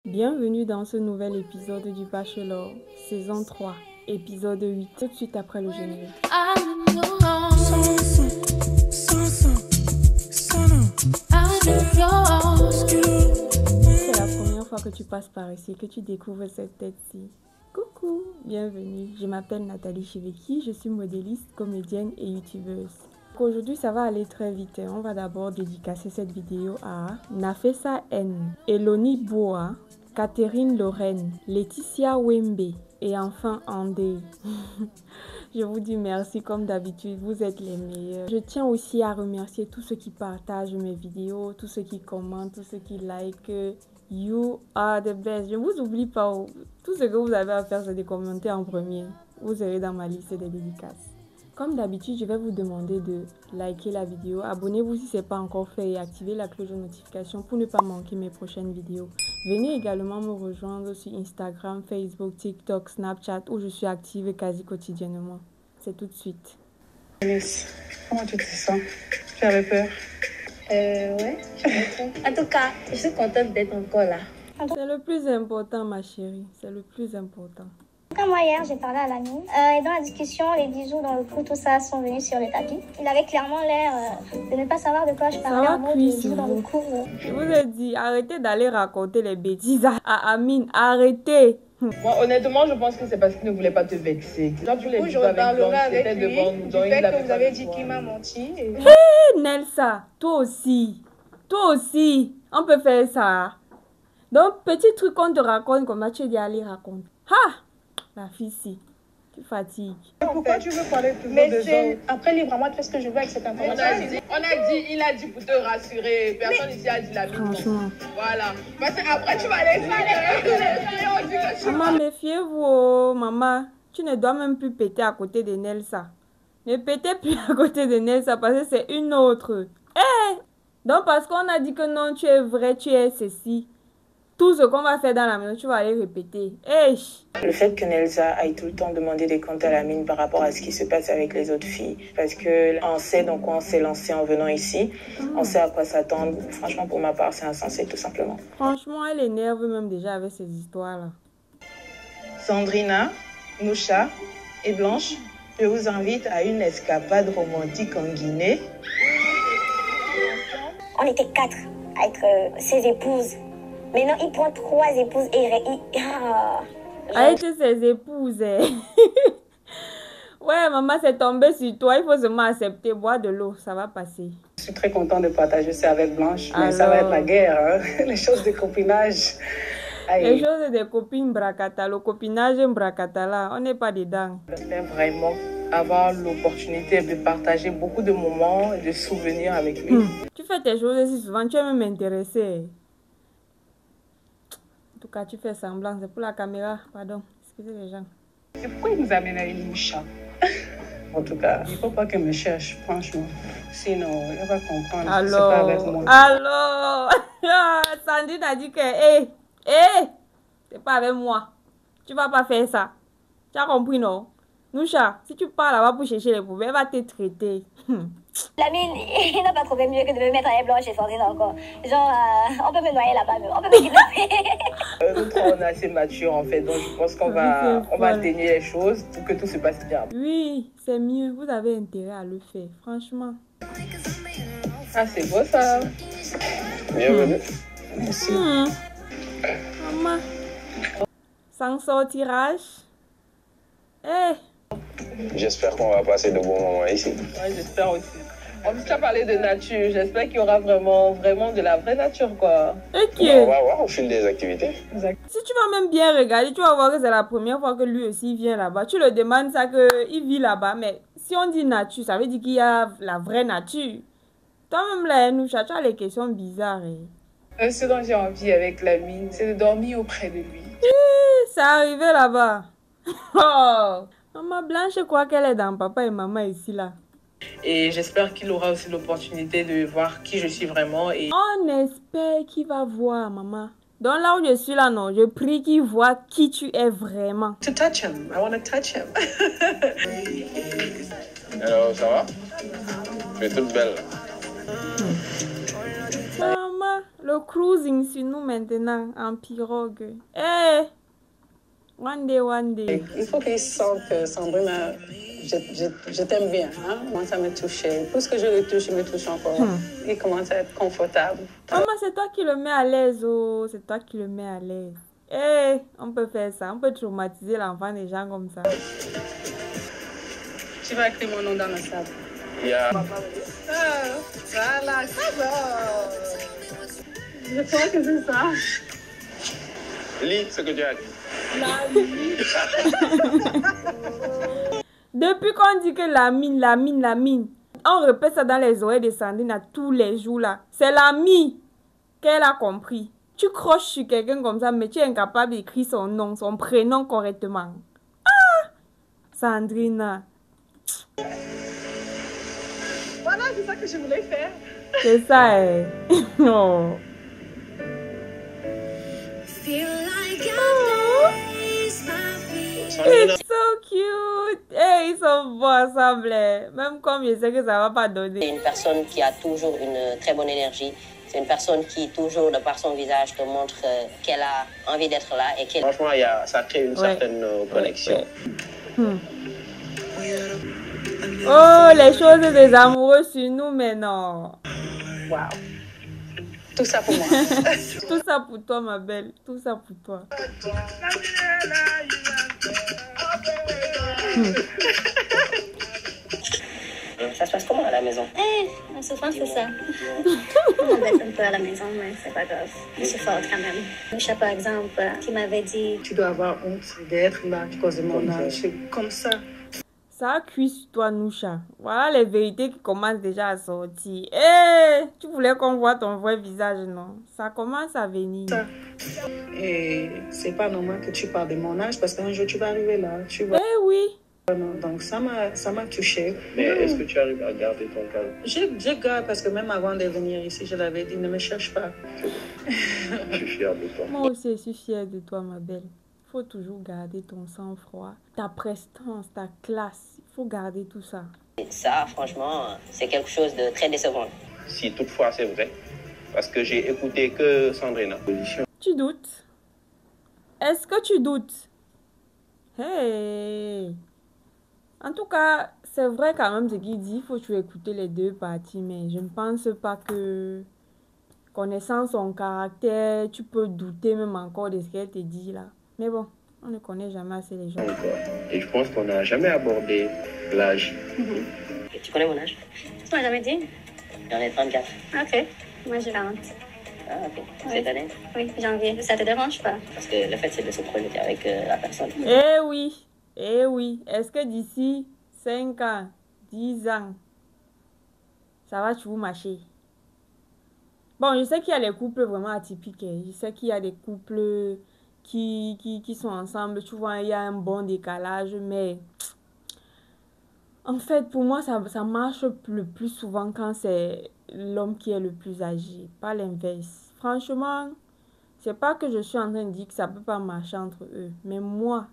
Bienvenue dans ce nouvel épisode du Bachelor, saison 3, épisode 8, tout de suite après le générique. C'est la première fois que tu passes par ici, que tu découvres cette tête-ci. Coucou, bienvenue, je m'appelle Nathalie Chiveki, je suis modéliste, comédienne et youtubeuse. Aujourd'hui, ça va aller très vite. On va d'abord dédicacer cette vidéo à Nafessa N, Eloni Boa, Catherine Lorraine, Laetitia Wembe et enfin Andé. Je vous dis merci comme d'habitude, vous êtes les meilleurs. Je tiens aussi à remercier tous ceux qui partagent mes vidéos, tous ceux qui commentent, tous ceux qui like. You are the best. Je ne vous oublie pas. Tout ce que vous avez à faire, c'est de commenter en premier. Vous serez dans ma liste des dédicaces. Comme d'habitude, je vais vous demander de liker la vidéo. Abonnez-vous si ce n'est pas encore fait et activez la cloche de notification pour ne pas manquer mes prochaines vidéos. Venez également me rejoindre sur Instagram, Facebook, TikTok, Snapchat où je suis active quasi quotidiennement. C'est tout de suite. Alice, comment tu te sens? Tu avais peur? Ouais, en tout cas, je suis contente d'être encore là. C'est le plus important, ma chérie. C'est le plus important. Comme moi hier, j'ai parlé à l'ami et dans la discussion, les bijoux dans le cou, tout ça sont venus sur le tapis. Il avait clairement l'air de ne pas savoir de quoi je parlais en mode bijoux dans le cou. Je vous ai dit, arrêtez d'aller raconter les bêtises à Amine, arrêtez. Moi, honnêtement, je pense que c'est parce qu'il ne voulait pas te vexer. Genre, tu les je reparlerai avec lui devant nous, du fait que vous avez dit qu'il m'a menti. Et... Hé, Nelsa, toi aussi, on peut faire ça. Donc, petit truc qu'on te raconte, comment tu dis aller raconter. Ha! La fille, si. Tu fatigues. Pourquoi tu veux parler toujours de gens? Après, librement, tu fais ce que je veux avec cette information. Il a dit pour te rassurer. Personne ici a dit la même chose. Franchement. Voilà. Parce que après, tu vas aller dire. Maman, méfiez-vous, oh, maman. Tu ne dois même plus péter à côté de Nelsa. Ne pétez plus à côté de Nelsa parce que c'est une autre. Eh! Donc, parce qu'on a dit que non, tu es vrai, tu es ceci. Tout ce qu'on va faire dans la maison, tu vas aller répéter. Hey. Le fait que Nelsa aille tout le temps demander des comptes à la mine par rapport à ce qui se passe avec les autres filles, parce qu'on sait dans quoi on s'est lancé en venant ici, on sait à quoi s'attendre. Franchement, pour ma part, c'est insensé, tout simplement. Franchement, elle énerve même déjà avec ces histoires-là. Sandrina, Noucha et Blanche, je vous invite à une escapade romantique en Guinée. On était 4 à être ses épouses. Maintenant, il prend 3 épouses et Avec ses épouses. Ouais, maman, c'est tombé sur toi. Il faut seulement accepter, boire de l'eau. Ça va passer. Je suis très contente de partager ça avec Blanche. Mais ça va être la guerre, hein? Les choses de copinage. Aïe. Les choses des copines bracata. Le copinage bracata là, on n'est pas dedans. J'espère vraiment avoir l'opportunité de partager beaucoup de moments et de souvenirs avec lui. Tu fais tes choses si souvent, tu es même intéressé. En tout cas, tu fais semblant. C'est pour la caméra. Pardon. Excusez les gens. Et pourquoi il nous amène à une moucha? En tout cas, il ne faut pas qu'elle me cherche, franchement. Sinon, elle va comprendre. Alors, c'est pas avec moi. alors, Sandrine a dit que, c'est pas avec moi. Tu vas pas faire ça. Tu as compris, non? Noucha, si tu pars là-bas pour chercher les poubelles, elle va te traiter. L'ami, il n'a pas trouvé mieux que de me mettre avec Blanche et Sandrine encore. Genre, on peut me noyer là-bas, on peut me kidnapper. Nous trois, on est assez matures en fait, donc je pense qu'on va atteigner les choses pour que tout se passe bien. Oui, c'est mieux. Vous avez intérêt à le faire, franchement. Ah, c'est beau ça. Bienvenue. Merci. Maman. Sans sortirage. J'espère qu'on va passer de bons moments ici. Ouais, j'espère aussi. En plus, tu as parlé de nature. J'espère qu'il y aura vraiment de la vraie nature, quoi. Ok. On va voir au fil des activités. Si tu vas même bien regarder, tu vas voir que c'est la première fois que lui aussi vient là-bas. Tu le demandes ça qu'il vit là-bas. Mais si on dit nature, ça veut dire qu'il y a la vraie nature. Toi-même là, Noucha, tu as les questions bizarres. Ce dont j'ai envie avec l'ami, c'est de dormir auprès de lui. C'est arrivé là-bas. Oh. Maman Blanche, je crois qu'elle est dans papa et maman ici là. Et j'espère qu'il aura aussi l'opportunité de voir qui je suis vraiment. Et On espère qu'il va voir, maman. Donc là où je suis là, non, je prie qu'il voit qui tu es vraiment. to touch him. I want to touch him. Alors, ça va? Tu es toute belle. Maman, Le cruising sur nous maintenant en pirogue. Eh! One day, one day. Il faut qu'il sente que Sandrine, je t'aime bien. Hein? Moi, ça me touchait. Plus que je le touche, il me touche encore. Il commence à être confortable. Maman, c'est toi qui le mets à l'aise. Oh, c'est toi qui le mets à l'aise. Eh, on peut faire ça. On peut traumatiser l'enfant des gens comme ça. Tu vas écrire mon nom dans le sable. Yeah. Voilà, ça va. Je crois que c'est ça. Lis ce que tu as dit. Depuis qu'on dit que la mine, on répète ça dans les oreilles de Sandrine à tous les jours là. C'est la mine qu'elle a compris. Tu croches sur quelqu'un comme ça, mais tu es incapable d'écrire son nom, son prénom correctement. Ah! Sandrine. Voilà, c'est ça que je voulais faire. C'est ça, eh. Oh. It's so cute. Hey, ils sont beaux ensemble. Même comme je sais que ça va pas donner. C'est une personne qui a toujours une très bonne énergie. C'est une personne qui, toujours, de par son visage, te montre qu'elle a envie d'être là. Et qu'elle... Franchement, ça crée une certaine connexion. Oh, les choses des amoureux sur nous, mais non. Wow. Tout ça pour moi. Tout ça pour toi, ma belle. Tout ça pour toi. Ça se passe comment à la maison? Souvent c'est ça. On m'embête un peu à la maison, mais c'est pas grave. Je suis forte quand même. Micha, par exemple, qui m'avait dit... Tu dois avoir honte d'être là à cause de mon âge. C'est comme ça. Ça a cuit sur toi, Noucha. Voilà les vérités qui commencent déjà à sortir. Eh, tu voulais qu'on voit ton vrai visage, non? Ça commence à venir. Et c'est pas normal que tu parles de mon âge parce qu'un jour tu vas arriver là. Tu vas... Eh oui. Donc ça m'a touchée. Mais est-ce que tu arrives à garder ton calme? Je garde parce que même avant de venir ici, je l'avais dit, ne me cherche pas. Je suis fière de toi. Moi aussi, je suis fière de toi, ma belle. Il faut toujours garder ton sang-froid, ta prestance, ta classe. Il faut garder tout ça. Ça, franchement, c'est quelque chose de très décevant. Si toutefois c'est vrai, parce que j'ai écouté que Sandrine. Tu doutes? Est-ce que tu doutes? Hey! En tout cas, c'est vrai quand même ce qu'il dit. Il faut toujours écouter les deux parties, mais je ne pense pas que, connaissant son caractère, tu peux douter même encore de ce qu'elle te dit là. Mais bon, on ne connaît jamais assez les gens. Et je pense qu'on n'a jamais abordé l'âge. Tu connais mon âge? Tu m'as jamais dit? J'en ai 34. Ok. Moi, j'ai 40. Ah, ok. Cette année? Oui, janvier. Ça te dérange pas? Parce que le fait, c'est de se projeter avec la personne. Eh oui! Eh oui! Est-ce que d'ici 5 ans, 10 ans, ça va toujours marcher? Bon, je sais qu'il y a les couples vraiment atypiques. Je sais qu'il y a des couples qui sont ensemble. Tu vois, il y a un bon décalage, mais... En fait, pour moi, ça marche le plus souvent quand c'est l'homme qui est le plus âgé, pas l'inverse. Franchement, c'est pas que je suis en train de dire que ça peut pas marcher entre eux. Mais moi,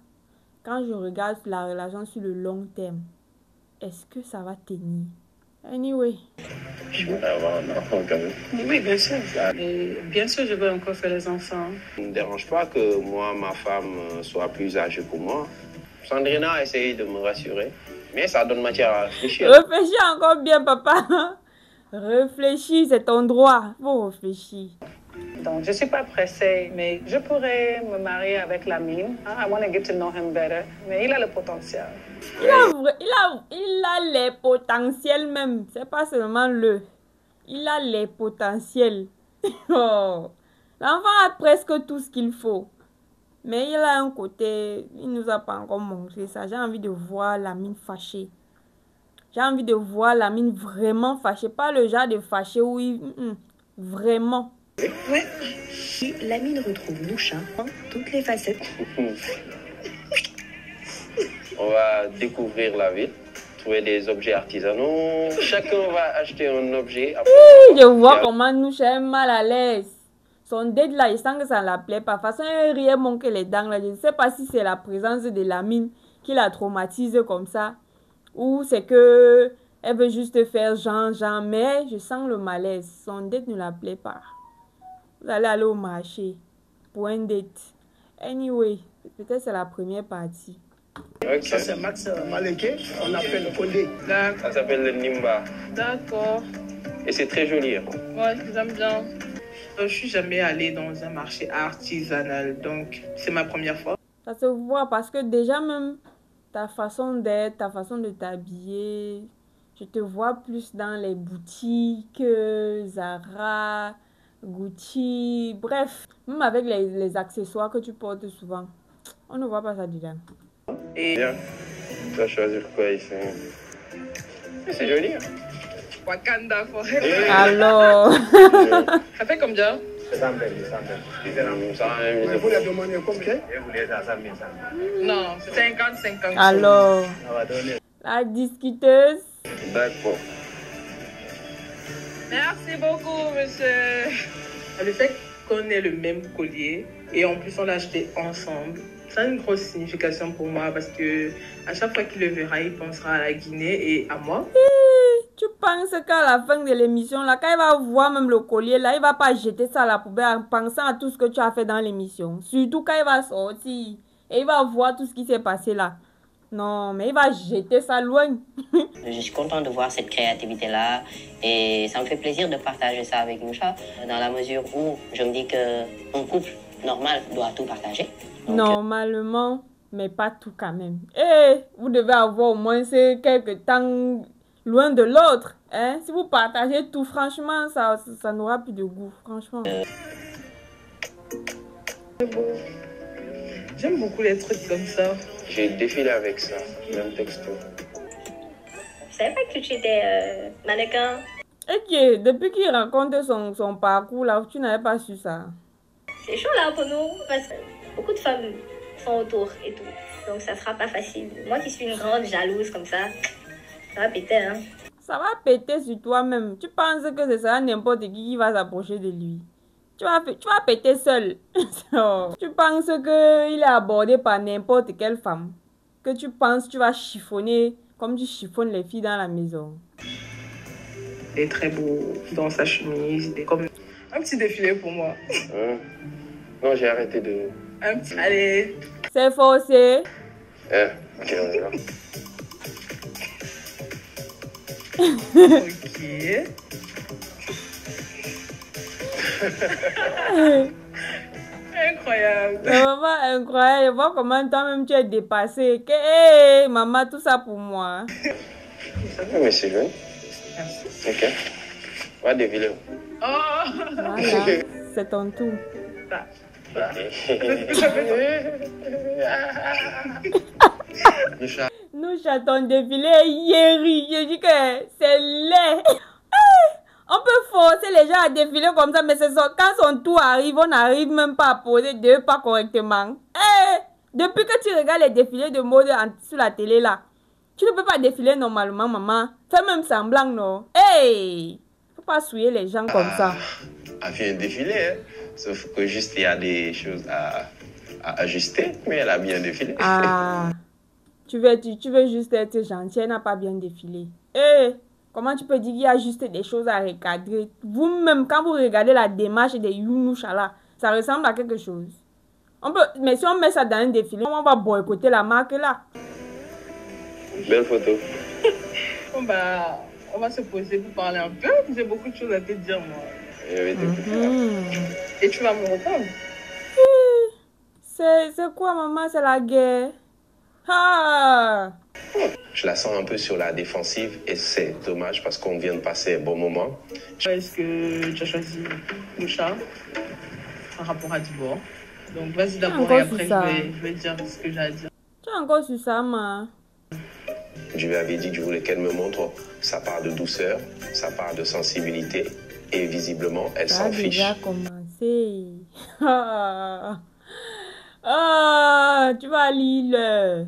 quand je regarde la relation sur le long terme, est-ce que ça va tenir? Anyway. Je voudrais avoir un enfant quand même. Oui, bien sûr. Et bien sûr, je veux encore faire les enfants. Ça ne me dérange pas que moi, ma femme, soit plus âgée que moi. Sandrine a essayé de me rassurer, mais ça donne matière à réfléchir. Réfléchis encore bien, papa. Réfléchis, c'est ton droit. Faut réfléchir. Donc, je ne suis pas pressée, mais je pourrais me marier avec Lamine. I want to get to know him better. Mais il a le potentiel. Il a les potentiels même. C'est pas seulement le. Il a les potentiels. Oh. L'enfant a presque tout ce qu'il faut. Mais il a un côté, il nous a pas encore montré ça. J'ai envie de voir Lamine fâchée. J'ai envie de voir Lamine vraiment fâchée. Pas le genre de fâché où il... vraiment. Ouais. Lamine retrouve Noucha en toutes les facettes. On va découvrir la ville, trouver des objets artisanaux. Chacun va acheter un objet. Oui, je vois comment Noucha est mal à l'aise. Son date là, il sent que ça ne la plaît pas. De toute façon, elle riait mon que les dents là. Je ne sais pas si c'est la présence de Lamine qui la traumatise comme ça. Ou c'est que elle veut juste faire genre, mais je sens le malaise. Son date ne la plaît pas. Vous allez aller au marché pour un date. Anyway, peut-être c'est la première partie. Ok. Ça, c'est Max Maleke, on appelle le Condé. Ça s'appelle le Nimba. D'accord. Et c'est très joli. Hein. Ouais, j'aime bien. Je suis jamais allée dans un marché artisanal, donc c'est ma première fois. Ça se voit parce que déjà même ta façon d'être, ta façon de t'habiller, je te vois plus dans les boutiques, Zara, Gucci, bref, même avec les accessoires que tu portes souvent. On ne voit pas ça dedans. Et bien, tu vas choisir quoi ici? C'est joli. Hein? Wakanda Alors. Ça fait combien? 100 000. Je voulais demander combien? Non, 50. Alors, la discuteuse. D'accord. Merci beaucoup, monsieur. Le fait qu'on ait le même collier et en plus on l'a acheté ensemble, ça a une grosse signification pour moi parce que à chaque fois qu'il le verra, il pensera à la Guinée et à moi. Tu penses qu'à la fin de l'émission, là, quand il va voir même le collier, là, il va pas jeter ça à la poubelle en pensant à tout ce que tu as fait dans l'émission. Surtout quand il va sortir et il va voir tout ce qui s'est passé là. Non, mais il va jeter ça loin. Je suis contente de voir cette créativité-là et ça me fait plaisir de partager ça avec Moucha dans la mesure où je me dis qu'un couple normal doit tout partager. Donc, normalement, mais pas tout quand même. Et vous devez avoir au moins quelques temps loin de l'autre. Hein? Si vous partagez tout, franchement, ça n'aura plus de goût, franchement. C'est beau. J'aime beaucoup les trucs comme ça. J'ai défilé avec ça, même texto. Je savais pas que tu étais mannequin. Ok, depuis qu'il raconte son parcours là, tu n'avais pas su ça. C'est chaud là pour nous, parce que beaucoup de femmes sont autour et tout. Donc ça sera pas facile. Moi qui suis une grande jalouse comme ça va péter, hein. Ça va péter sur toi-même. Tu penses que ce sera n'importe qui va s'approcher de lui. Tu vas péter seul. Tu penses qu'il est abordé par n'importe quelle femme. Que tu penses que tu vas chiffonner comme tu chiffonnes les filles dans la maison. Il est très beau dans sa chemise. Il est comme un petit défilé pour moi. Non, j'ai arrêté de... Un petit... Allez. C'est forcé. Ok, on y va. Ok. Incroyable. Maman, incroyable. Je vois comment toi-même tu es dépassé. Que, hey, maman, tout ça pour moi. Mais c'est joli. Ok. On va défiler. Oh. Voilà, c'est ton tour. Nous chatons défilé Yeri. Je dis que c'est laid. On peut forcer les gens à défiler comme ça, mais quand son tour arrive, on n'arrive même pas à poser deux pas correctement. Depuis que tu regardes les défilés de mode sur la télé là, tu ne peux pas défiler normalement, maman. Fais même semblant, non? Faut pas souiller les gens comme ça. Elle vient défiler, hein. Sauf que juste il y a des choses à ajuster, mais elle a bien défilé. Tu veux juste être gentille, elle n'a pas bien défilé. Comment tu peux dire qu'il y a juste des choses à recadrer? Vous-même, quand vous regardez la démarche des Younoucha là, ça ressemble à quelque chose. Mais si on met ça dans un défilé, on va boycotter la marque là. Belle photo. On va se poser pour parler un peu. J'ai beaucoup de choses à te dire, moi. Et tu vas me répondre? C'est quoi, maman? C'est la guerre. Je la sens un peu sur la défensive et c'est dommage parce qu'on vient de passer un bon moment. Est-ce que tu as choisi Moucha par rapport à Dibor? Donc vas-y d'abord et après je vais dire ce que j'ai à dire. Tu es encore sur ça, ma? Je lui avais dit que je voulais qu'elle me montre sa part de douceur, sa part de sensibilité et visiblement elle s'en fiche. Ça a déjà commencé. Tu vas à Lille.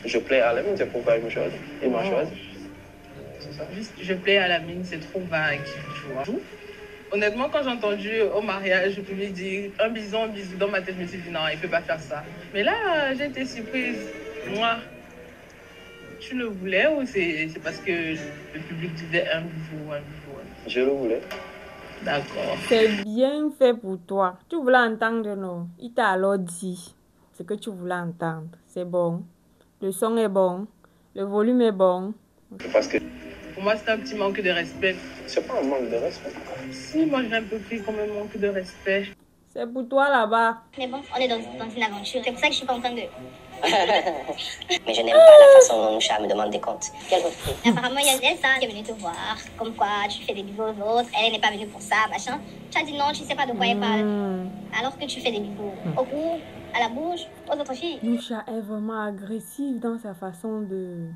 Je plais à la mine, c'est pourquoi il me choisit. Il m'a choisi. C'est ça. Juste, je plais à la mine, c'est trop vague, tu vois. Honnêtement, quand j'ai entendu au mariage, je me dis un bisou, dans ma tête, je me suis dit non, il ne peut pas faire ça. Mais là, j'ai été surprise. Moi, tu le voulais ou c'est parce que le public disait un bisou? Je le voulais. D'accord. C'est bien fait pour toi. Tu voulais entendre, non? Il t'a alors dit ce que tu voulais entendre. C'est bon. Le son est bon. Le volume est bon. Parce que pour moi, c'est un petit manque de respect. C'est pas un manque de respect. Si, moi, j'ai un peu pris comme un manque de respect. C'est pour toi là-bas. Mais bon, on est dans une aventure. C'est pour ça que je suis pas en train de... Mais je n'aime pas la façon dont Moucha me demande des comptes. Quel refus. Apparemment, il y a Elsa qui est venue te voir. Comme quoi, tu fais des bisous aux autres. Elle n'est pas venue pour ça, machin. Tu as dit non, tu sais pas de quoi elle parle. Alors que tu fais des bisous au cou, à la bouche, aux autres filles. Moucha est vraiment agressive dans sa façon de...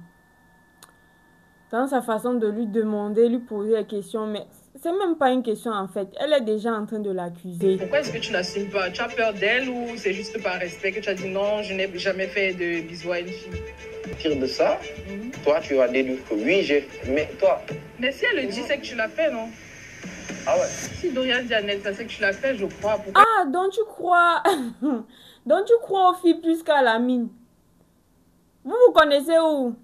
Dans sa façon de lui demander, lui poser des questions. Mais c'est même pas une question en fait. Elle est déjà en train de l'accuser. Pourquoi est-ce que tu n'assumes pas? Tu as peur d'elle ou c'est juste par respect que tu as dit non, je n'ai jamais fait de bisous à une fille? Pire de ça, toi tu vas déduire que oui, j'ai... Mais toi... Mais si elle le dit, c'est que tu l'as fait, non? Ah ouais. Si Dorian dit à Ned, ça c'est que tu l'as fait, je crois. Pourquoi? Ah, donc tu crois... donc tu crois aux filles plus qu'à la mine. Vous connaissez où?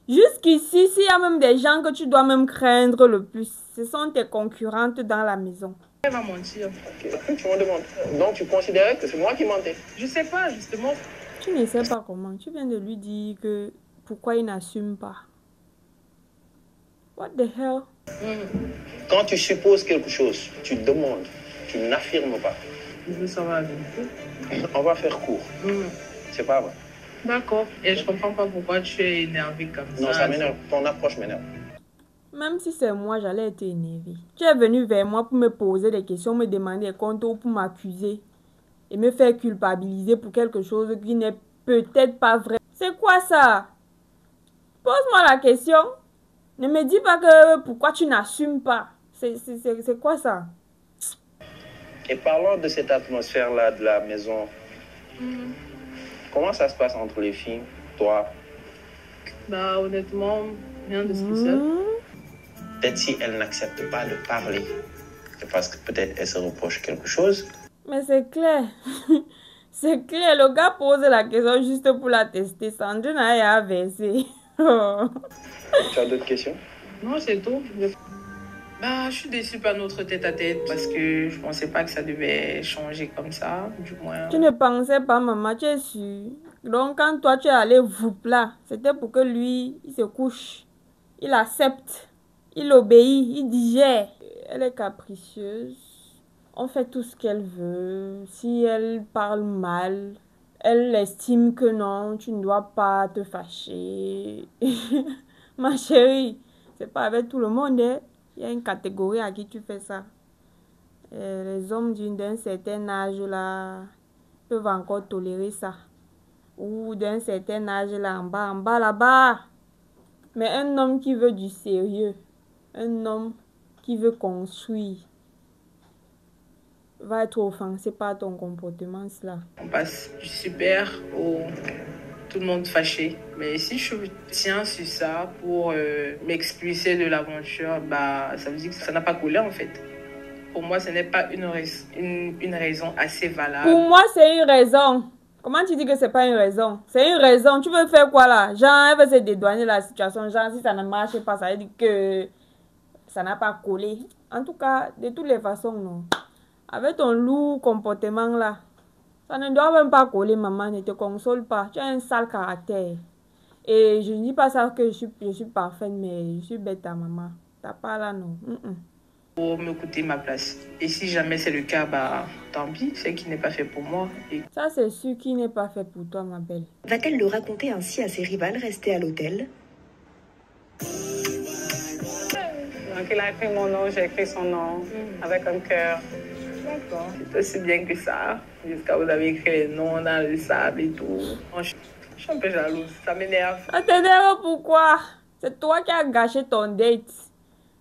Jusqu'ici, s'il y a même des gens que tu dois même craindre le plus, ce sont tes concurrentes dans la maison. Elle va mentir. Okay. Tu me demandes. Donc tu considérais que c'est moi qui mentais? Je sais pas, justement. Tu ne sais pas comment. Tu viens de lui dire que pourquoi il n'assume pas. What the hell? Quand tu supposes quelque chose, tu demandes, tu n'affirmes pas. Je veux savoir la vérité. On va faire court. C'est pas vrai. D'accord. Et je comprends pas pourquoi tu es énervé comme ça. Non, ça m'énerve. Ton approche m'énerve. Même si c'est moi, j'allais être énervée. Tu es venu vers moi pour me poser des questions, me demander des comptes ou pour m'accuser et me faire culpabiliser pour quelque chose qui n'est peut-être pas vrai. C'est quoi ça? Pose-moi la question. Ne me dis pas que pourquoi tu n'assumes pas. C'est quoi ça? Et parlons de cette atmosphère-là de la maison. Comment ça se passe entre les filles, toi? Bah honnêtement, rien de spécial. Peut-être si elle n'accepte pas de parler, c'est parce que peut-être elle se reproche quelque chose. Mais c'est clair. C'est clair, le gars pose la question juste pour la tester. Sandrine a versé. Tu as d'autres questions? Non, c'est tout. Bah, je suis déçue par notre tête-à-tête parce que je pensais pas que ça devait changer comme ça, du moins. Tu ne pensais pas, maman, tu es sûre. Donc, quand toi, tu es allé vous là, c'était pour que lui, il se couche. Il accepte. Il obéit. Il digère. Elle est capricieuse. On fait tout ce qu'elle veut. Si elle parle mal, elle estime que non, tu ne dois pas te fâcher. Ma chérie, c'est pas avec tout le monde, hein. Il y a une catégorie à qui tu fais ça. Les hommes d'un certain âge là peuvent encore tolérer ça. Ou d'un certain âge là, en bas là-bas. Mais un homme qui veut du sérieux, un homme qui veut construire, va être offensé par ton comportement, cela. On passe du super au tout le monde fâché. Mais si je tiens sur ça pour m'expulser de l'aventure, bah, ça veut dire que ça n'a pas collé en fait. Pour moi, ce n'est pas une raison assez valable. Pour moi, c'est une raison. Comment tu dis que c'est pas une raison? C'est une raison. Tu veux faire quoi là? Genre, elle veut se dédouaner de la situation. Genre, si ça ne marche pas, ça veut dire que ça n'a pas collé. En tout cas, de toutes les façons, non. Avec ton lourd comportement là, ça ne doit même pas coller, maman. Ne te console pas. Tu as un sale caractère. Et je ne dis pas ça que je suis parfaite, mais je suis bête à maman. T'as pas là, non. Pour me coûter ma place. Et si jamais c'est le cas, bah tant pis, c'est qui n'est pas fait pour moi. Et... Ça, c'est sûr qui n'est pas fait pour toi, ma belle. Va-t-elle le raconter ainsi à ses rivales restées à l'hôtel? Donc il a écrit mon nom, j'ai écrit son nom avec un cœur. D'accord. C'est aussi bien que ça. Jusqu'à vous avez écrit les noms dans le sable et tout. Je suis un peu jalouse, ça m'énerve. Ça t'énerve pourquoi? C'est toi qui as gâché ton date.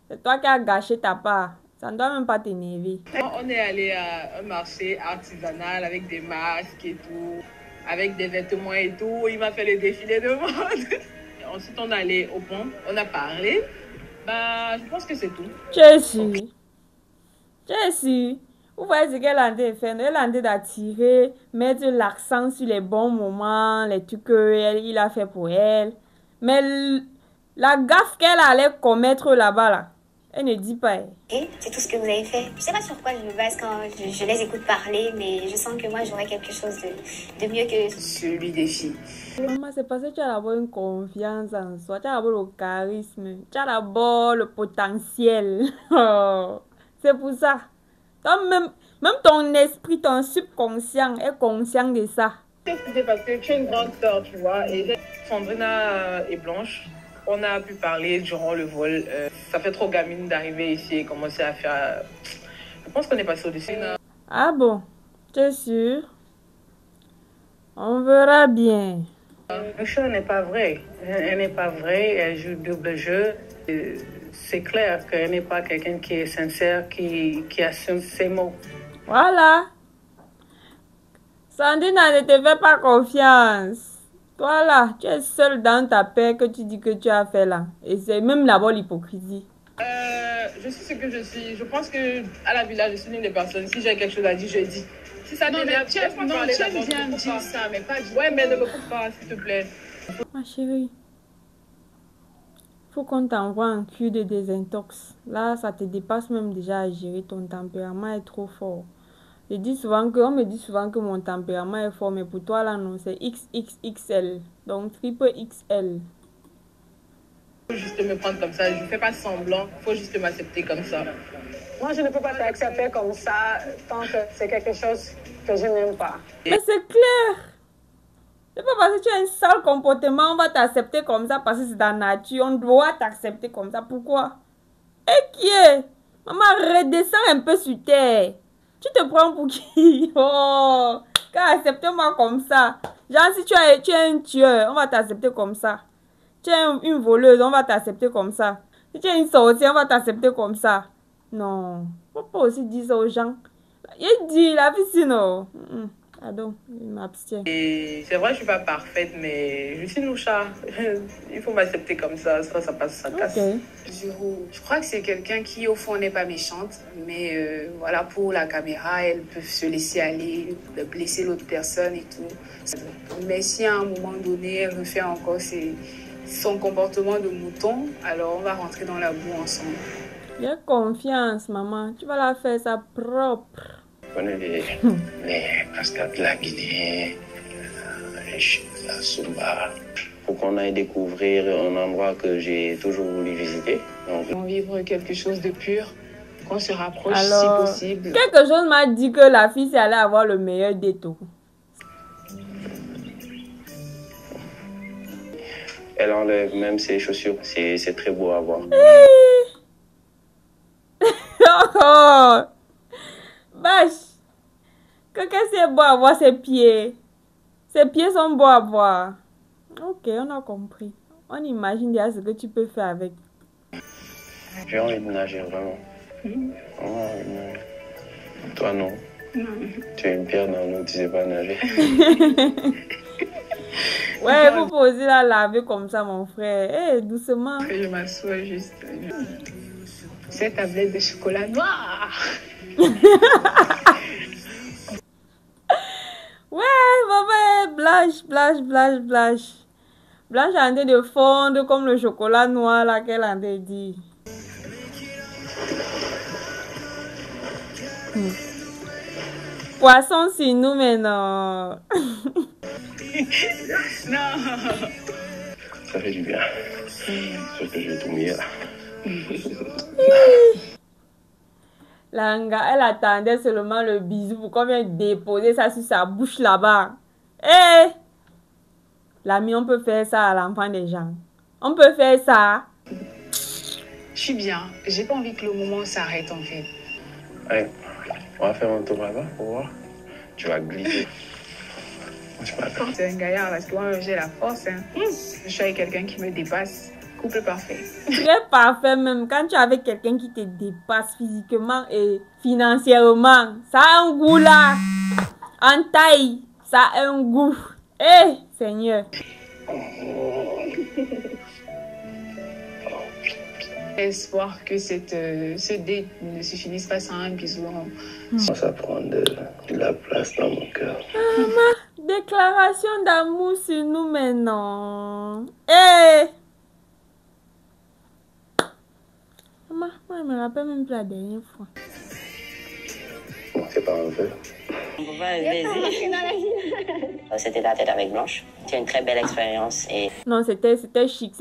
C'est toi qui as gâché ta part. Ça ne doit même pas t'énerver. On est allé à un marché artisanal avec des masques et tout, avec des vêtements et tout. Il m'a fait le défilé de mode. Ensuite, on est allé au pont, on a parlé. Bah, je pense que c'est tout. Tu es sûr? Tu es sûr? Vous voyez ce qu'elle a en train de faire? Elle a en train d'attirer, mettre l'accent sur les bons moments, les trucs qu'il a fait pour elle. Mais la gaffe qu'elle allait commettre là-bas, là, Elle ne dit pas. Et c'est tout ce que vous avez fait. Je sais pas sur quoi je me base quand je les écoute parler, mais je sens que moi j'aurais quelque chose de mieux que celui des filles. Maman, c'est parce que tu as d'abord une confiance en soi, tu as d'abord le charisme, tu as d'abord le potentiel. C'est pour ça. Donc, même ton esprit, ton subconscient est conscient de ça. C'est parce que tu es une grande sœur, tu vois, et Sandrina et Blanche, on a pu parler durant le vol. Ça fait trop gamine d'arriver ici et commencer à faire... Je pense qu'on est passé au-dessus. Ah bon? Tu es sûr? On verra bien. Nusha n'est pas vraie. Elle n'est pas vraie, elle joue double jeu. C'est clair qu'elle n'est pas quelqu'un qui est sincère, qui assume ses mots. Voilà. Sandrina ne te fait pas confiance. Toi là, tu es seule dans ta paix que tu dis que tu as fait là. Et c'est même d'abord l'hypocrisie. Je suis ce que je suis. Je pense que à la villa, je suis l'une des personnes. Si j'ai quelque chose à dire, je dis. Si ça t'énerve, tu aimes bien dire ça, mais pas dire. Ouais, mais ne me coupe pas, s'il te plaît. Ma chérie, faut qu'on t'envoie un cure de désintox. Là, ça te dépasse même déjà à gérer. Ton tempérament est trop fort. On me dit souvent que mon tempérament est fort, mais pour toi là non, c'est XXXL, donc triple XL. Faut juste me prendre comme ça, je ne fais pas semblant, faut juste m'accepter comme ça. Moi je ne peux pas t'accepter comme ça tant que c'est quelque chose que je n'aime pas. Mais c'est clair. C'est pas parce que tu as un sale comportement, on va t'accepter comme ça parce que c'est ta nature, on doit t'accepter comme ça. Pourquoi? Et qui est? Maman, redescends un peu sur terre. Tu te prends pour qui? Oh, accepte-moi comme ça. Genre, si tu es un tueur, on va t'accepter comme ça. Tu es une voleuse, on va t'accepter comme ça. Si tu es une sorcière, on va t'accepter comme ça. Non, faut pas aussi dire ça aux gens. Il dit, la vie, sinon. Pardon, il m'abstient. Et c'est vrai, je suis pas parfaite, mais je suis Nusha. Il faut m'accepter comme ça, ça passe, ça casse. Okay. Je crois que c'est quelqu'un qui, au fond, n'est pas méchante, mais voilà, pour la caméra, elle peut se laisser aller, blesser l'autre personne et tout. Mais si à un moment donné, elle refait encore son comportement de mouton, alors on va rentrer dans la boue ensemble. J'ai confiance, maman. Tu vas la faire ça propre. Je connais les cascades de la Guinée, la Sumba. Pour qu'on aille découvrir un endroit que j'ai toujours voulu visiter. Donc... On va vivre quelque chose de pur, qu'on se rapproche alors, si possible. Quelque chose m'a dit que la fille, c'est allée avoir le meilleur des tout. Elle enlève même ses chaussures. C'est très beau à voir. Oh, vache. Qu'est-ce qui est beau à voir ses pieds? Ses pieds sont beaux à voir. Ok, on a compris. On imagine déjà ce que tu peux faire avec. J'ai envie de nager, vraiment. Toi, non. Tu es une pierre dans l'eau, tu sais pas nager. Ouais, il faut aussi la laver comme ça, mon frère. Hey, doucement. Je m'assois juste. Cette tablette de chocolat noir. Ouais, maman, Blanche. Blanche est en train de fondre comme le chocolat noir là qu'elle en a dit. Poisson sur nous maintenant. Non. Ça fait du bien. C'est que j'ai tout mis là. Langa, elle attendait seulement le bisou pour qu'on vienne déposer ça sur sa bouche là-bas. Eh! L'ami, on peut faire ça à l'enfant des gens. On peut faire ça. Je suis bien. J'ai pas envie que le moment s'arrête en fait. Allez, on va faire un tour là-bas pour voir. Tu vas glisser. C'est un gaillard parce que moi j'ai la force. Hein. Je suis avec quelqu'un qui me dépasse. Couple parfait. Très parfait même. Quand tu es avec quelqu'un qui te dépasse physiquement et financièrement, ça a un goût là. En taille, ça a un goût. Eh, Seigneur. Espoir que ce date ne se finisse pas sans un bisou. Ça prend de la place dans mon cœur. Maman, déclaration d'amour sur nous maintenant. Eh! Maman, Ouais, je me rappelle même plus la dernière fois. C'est pas un peu. On peut pas baiser. C'était la tête avec Blanche. C'est une très belle expérience. Et... Non, c'était chic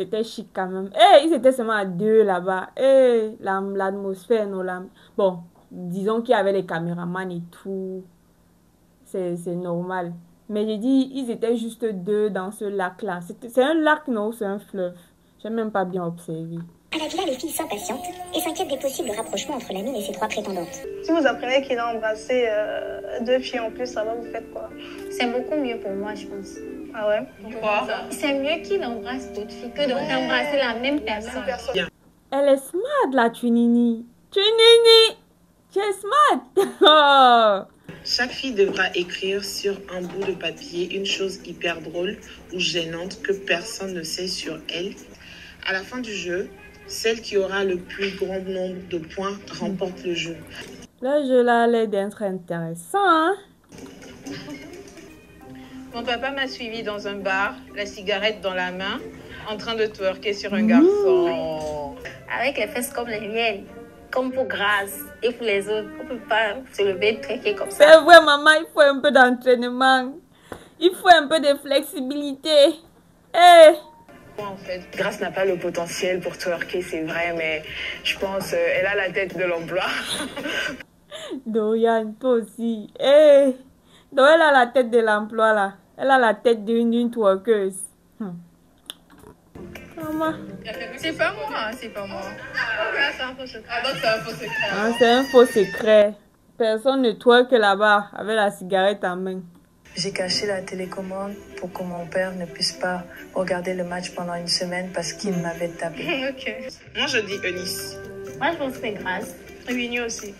quand même. Ils étaient seulement à 2 là-bas. L'atmosphère, non, là. Bon, disons qu'il y avait les caméramans et tout. C'est normal. Mais j'ai dit, ils étaient juste 2 dans ce lac-là. C'est un lac, non, c'est un fleuve. J'ai même pas bien observé. À la villa, les filles s'impatientent et s'inquiètent des possibles rapprochements entre Lamine et ses 3 prétendantes. Si vous apprenez qu'il a embrassé 2 filles en plus, ça va, vous faites quoi? C'est beaucoup mieux pour moi, je pense. Ah ouais? Pourquoi? C'est mieux qu'il embrasse d'autres filles que d'embrasser la même personne. Elle est smart, la Twinini. Twinini! Tu es smart! Chaque fille devra écrire sur un bout de papier une chose hyper drôle ou gênante que personne ne sait sur elle. À la fin du jeu, celle qui aura le plus grand nombre de points remporte le jeu. Le jeu là a l'air d'être intéressant, hein? Mon papa m'a suivi dans un bar, la cigarette dans la main, en train de twerker sur un garçon. Avec les fesses comme les miennes, comme pour Grâce et pour les autres, on peut pas se lever et twerker comme ça. C'est vrai, maman, il faut un peu d'entraînement. Il faut un peu de flexibilité. En fait, Grâce n'a pas le potentiel pour twerker, c'est vrai, mais je pense elle a la tête de l'emploi. Dorian, toi aussi. Donc elle a la tête de l'emploi là. Elle a la tête d'une twerkeuse. Maman. C'est pas moi, c'est pas moi. C'est un faux secret. Ah donc c'est un faux secret. Ah, c'est un faux secret. Personne ne twerk là-bas avec la cigarette en main. J'ai caché la télécommande pour que mon père ne puisse pas regarder le match pendant une semaine parce qu'il m'avait tapé. Ok. Moi, je dis Eunice. Moi, je pense que c'est Grâce. Winnie aussi.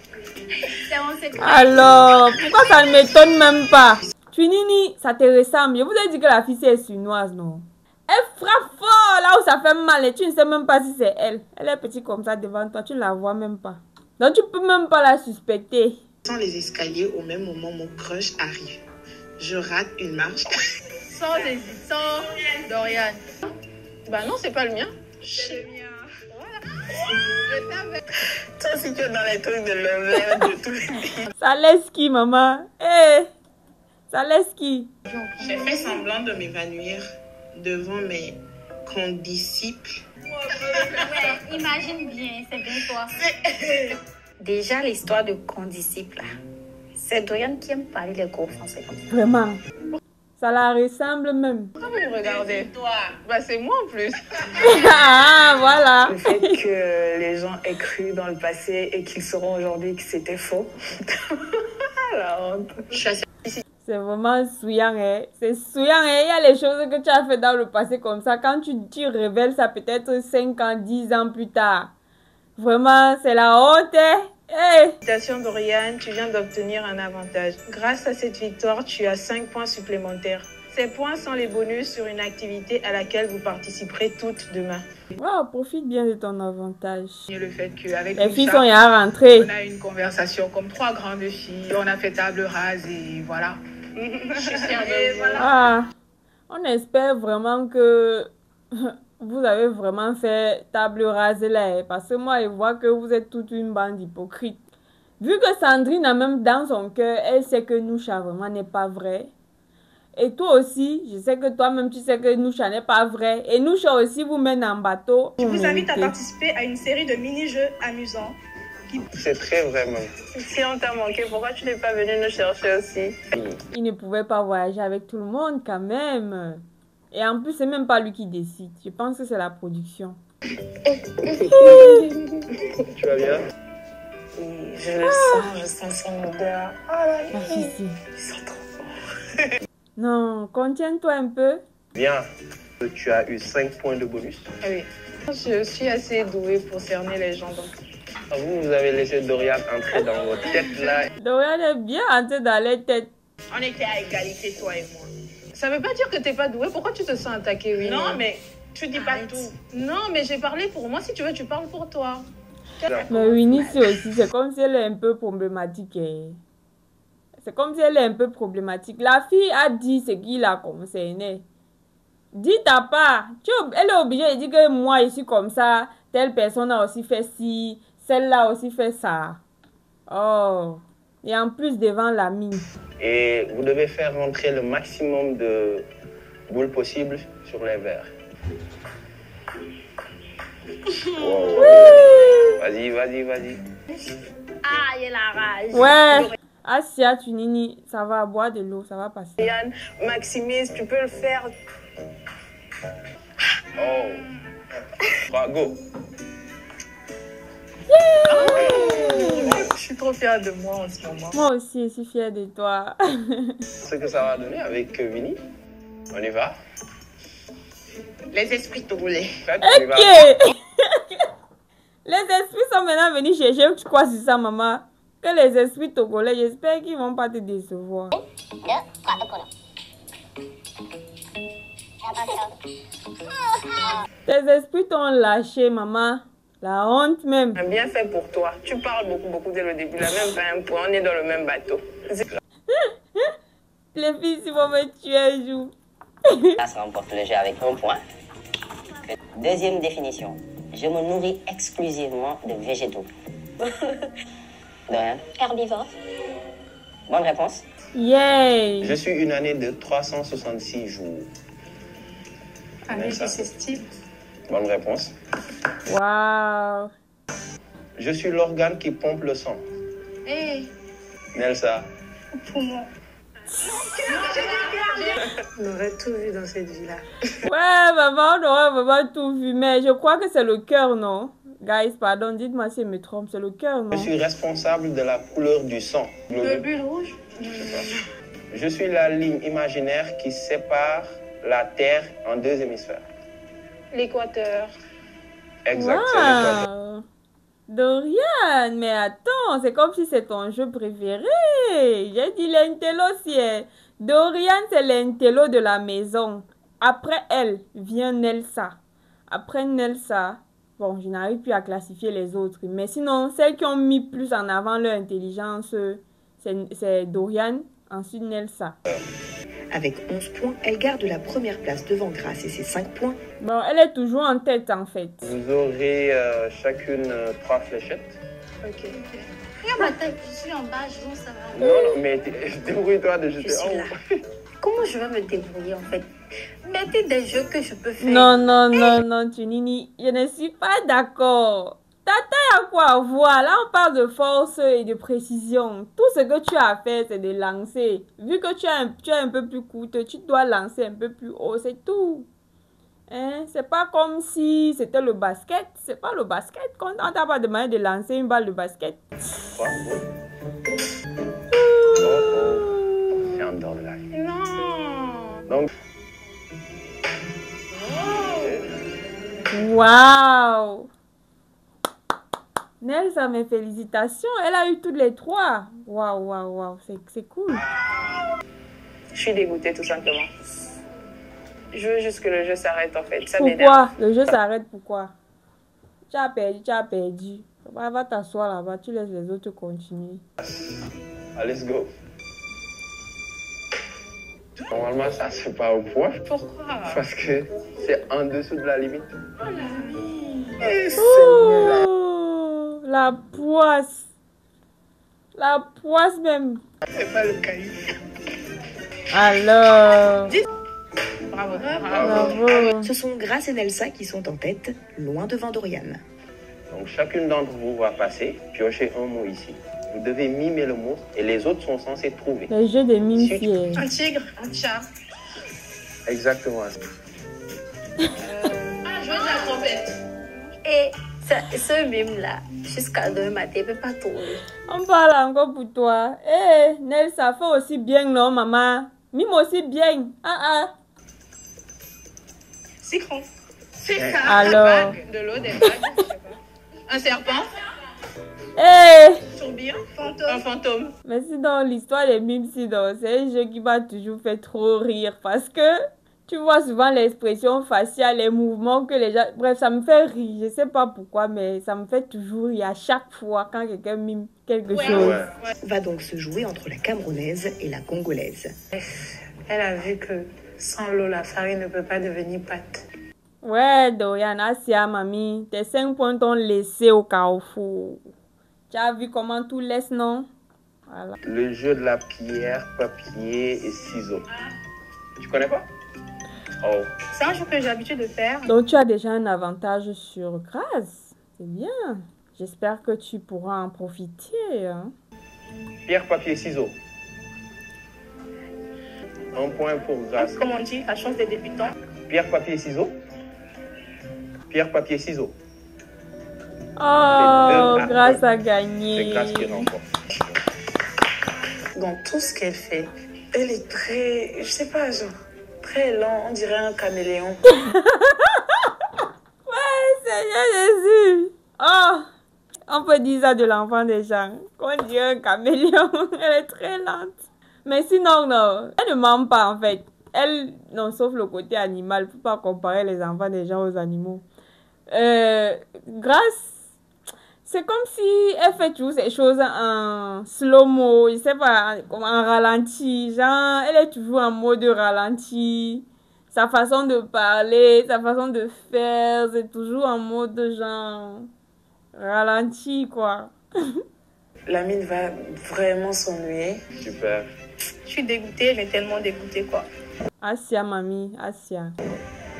C'est mon secret. Alors, pourquoi ça ne m'étonne même pas? Twinini, ça te ressemble. Je vous ai dit que la fille c'est suinoise, non? Elle frappe fort là où ça fait mal et tu ne sais même pas si c'est elle. Elle est petite comme ça devant toi, tu ne la vois même pas. Donc tu peux même pas la suspecter. Sans les escaliers, au même moment, mon crush arrive. Je rate une marche. Sans Dorian. Bah non, c'est pas le mien. C'est le mien. Voilà. Toi aussi, tu es dans les trucs de l'envers de tous les pays. Ça laisse qui, maman? Ça laisse qui? J'ai fait semblant de m'évanouir devant mes condisciples. Ouais, imagine bien, c'est bien toi. Déjà, l'histoire de condisciples, c'est Dorian qui aime parler les gros français comme ça. Vraiment. Ça la ressemble même. Comment vous regardez? Toi. Bah c'est moi en plus. Ah, voilà. Le fait que les gens aient cru dans le passé et qu'ils sauront aujourd'hui que c'était faux. La honte. C'est vraiment souillant, hein. C'est souillant, hein. Il y a les choses que tu as fait dans le passé comme ça. Quand tu révèles ça peut-être 5 ans, 10 ans plus tard. Vraiment, c'est la honte, hein. Félicitations Dorian, tu viens d'obtenir un avantage. Grâce à cette victoire, tu as 5 points supplémentaires. Ces points sont les bonus sur une activité à laquelle vous participerez toutes demain. Wow, profite bien de ton avantage. Le fait qu'avec les filles sont à rentrer. On a une conversation comme 3 grandes filles. On a fait table rase et voilà. Je suis fière de vous. Voilà. Ah, on espère vraiment que vous avez vraiment fait table rase là. Parce que moi, je vois que vous êtes toute une bande hypocrite. Vu que Sandrine a même dans son cœur, elle sait que Noucha vraiment n'est pas vrai. Et toi aussi, je sais que toi-même, tu sais que Noucha n'est pas vrai. Et Noucha aussi vous mène en bateau. Je vous invite à participer à une série de mini-jeux amusants. C'est très vrai, même. Si on t'a manqué, pourquoi tu n'es pas venu nous chercher aussi? Il ne pouvait pas voyager avec tout le monde quand même. Et en plus, c'est même pas lui qui décide. Je pense que c'est la production. Tu vas bien? Oui, je sens son odeur. Oh là là. Ils sont trop forts. Non, contiens-toi un peu. Bien. Tu as eu 5 points de bonus. Oui. Je suis assez douée pour cerner les gens. Donc. Vous avez laissé Dorian entrer dans votre tête là. Dorian est bien entré dans les têtes. On était à égalité, toi et moi. Ça veut pas dire que t'es pas douée. Pourquoi tu te sens attaquée, oui? Non, mais tu dis pas tout. Non, mais j'ai parlé pour moi. Si tu veux, tu parles pour toi. Mais Winnie aussi, c'est comme si elle est un peu problématique. C'est comme si elle est un peu problématique. La fille a dit ce qui l'a concerné. Dis ta part. Elle est obligée de dire que moi, je suis comme ça. Telle personne a aussi fait ci. Celle-là aussi fait ça. Oh. Et en plus devant la mine. Et vous devez faire rentrer le maximum de boules possible sur les verres. Wow. Vas-y, vas-y, vas-y. Ah, il a la rage. Ouais. Asia, Tunini, ça va boire de l'eau, ça va passer. Yann, maximise, tu peux le faire. Oh. Bravo. Je suis trop fière de moi en ce moment. Moi aussi, je suis fière de toi. Ce que ça va donner avec Vinny. On y va. Les esprits togolais. Ok. Les esprits sont maintenant venus chercher quoi sur ça, maman? Que les esprits togolais, j'espère qu'ils vont pas te décevoir. Tes esprits t'ont lâché, maman. La honte même. Bien fait pour toi. Tu parles beaucoup dès le début. La même pas un point. On est dans le même bateau. Les filles, si vous me tuez un jour. Ça se remporte le jeu avec 1 point. Deuxième définition. Je me nourris exclusivement de végétaux. Dorian? Herbivore. Bonne réponse. Yay! Je suis une année de 366 jours. Année bissextile. Bonne réponse. Waouh! Je suis l'organe qui pompe le sang. Hey. Nelsa? Poumon. On aurait tout vu dans cette vie-là. Ouais, maman, on aurait vraiment tout vu. Mais je crois que c'est le cœur, non? Guys, pardon, dites-moi si je me trompe. C'est le cœur, non? Je suis responsable de la couleur du sang. Le bulle rouge? Je suis la ligne imaginaire qui sépare la Terre en 2 hémisphères. L'équateur. Exact, c'est l'équateur. Wow. Dorian, mais attends, c'est comme si c'est ton jeu préféré. J'ai dit l'intello, c'est... Dorian, c'est l'intello de la maison. Après elle, vient Nelsa. Après Nelsa, bon, je n'arrive plus à classifier les autres. Mais sinon, celles qui ont mis plus en avant leur intelligence, c'est Dorian, ensuite Nelsa. Avec 11 points, elle garde la première place devant Grace et ses 5 points. Bon, elle est toujours en tête, en fait. Vous aurez chacune 3 fléchettes. Ok. Regarde ma tête, je suis en bas, je pense ça va. Non, mais débrouille-toi de jeter en haut. Comment je vais me débrouiller en fait? Mettez des jeux que je peux faire. Non, Tunini, je ne suis pas d'accord. Ta taille a quoi à voir? Là, on parle de force et de précision. Tout ce que tu as à faire, c'est de lancer. Vu que tu es un peu plus courte, tu dois lancer un peu plus haut, c'est tout. Hein? C'est pas comme si c'était le basket. C'est pas le basket. Quand on t'a pas demandé de lancer une balle de basket. Bravo. C'est en dehors de la ligne. Non. Donc... Waouh! Nelsa, mes félicitations. Elle a eu toutes les 3. Waouh. C'est cool. Je suis dégoûtée tout simplement. Je veux juste que le jeu s'arrête en fait. Ça Pourquoi? m'énerve. Le jeu s'arrête pourquoi? Tu as perdu. Va t'asseoir là-bas. Tu laisses les autres continuer. Allez, let's go. Normalement, ça, c'est pas au point. Pourquoi? Parce que c'est en dessous de la limite. Oh la vie. Oh, la poisse. La poisse même. C'est pas le caillou. Alors. Bravo. Ce sont Grace et Nelsa qui sont en tête, loin devant Dorian. Donc, chacune d'entre vous va passer, piocher un mot ici. Vous devez mimer le mot et les autres sont censés trouver. Le jeu des mimes, c'est... Un tigre, un chat. Exactement. Jouer de la trompette. Et ce mime-là, jusqu'à demain matin, il ne peut pas tourner. On parle encore pour toi. Eh, Nelsa, fait aussi bien, non, maman? Mime aussi bien. Citron. C'est ça. Alors. De l'eau, des vagues, je sais pas. Un serpent. Eh! Tourbillon. Un fantôme. Mais sinon, l'histoire des mimes, c'est un jeu qui m'a toujours fait trop rire. Parce que tu vois souvent l'expression faciale, les mouvements que les gens... Bref, ça me fait rire. Je sais pas pourquoi, mais ça me fait toujours rire à chaque fois quand quelqu'un mime quelque chose. Va donc se jouer entre la Camerounaise et la Congolaise. Elle a vu que sans l'eau, la farine ne peut pas devenir pâte. Ouais, Dorian, Asia, mamie, tes 5 points t'ont laissé au carrefour. Tu as vu comment tout laisse, non? Voilà. Le jeu de la pierre, papier et ciseaux. Tu connais pas? Oh. C'est un jeu que j'ai l'habitude de faire. Donc tu as déjà un avantage sur Grace. C'est bien. J'espère que tu pourras en profiter. Hein. Pierre, papier, ciseaux. 1 point pour Grace. Comme on dit, la chance des débutants. Pierre, papier, ciseaux. Pierre, papier, ciseaux. Oh, Grace a gagné. C'est Grace qui remporte. Dans tout ce qu'elle fait, elle est très, je sais pas, genre, très lent, on dirait un caméléon. Ouais, Seigneur Jésus. Oh, on peut dire ça de l'enfant des gens. Qu'on dirait un caméléon, elle est très lente. Mais sinon, non, elle ne ment pas en fait. Elle, non, sauf le côté animal, il ne faut pas comparer les enfants des gens aux animaux. Grace, c'est comme si elle fait toujours ces choses en slow-mo, je sais pas, en ralenti. Genre, elle est toujours en mode ralenti. Sa façon de parler, sa façon de faire, c'est toujours en mode genre ralenti, quoi. Lamine va vraiment s'ennuyer. Super. Je suis dégoûtée, mais tellement dégoûtée, quoi. Asia, mamie, Asia.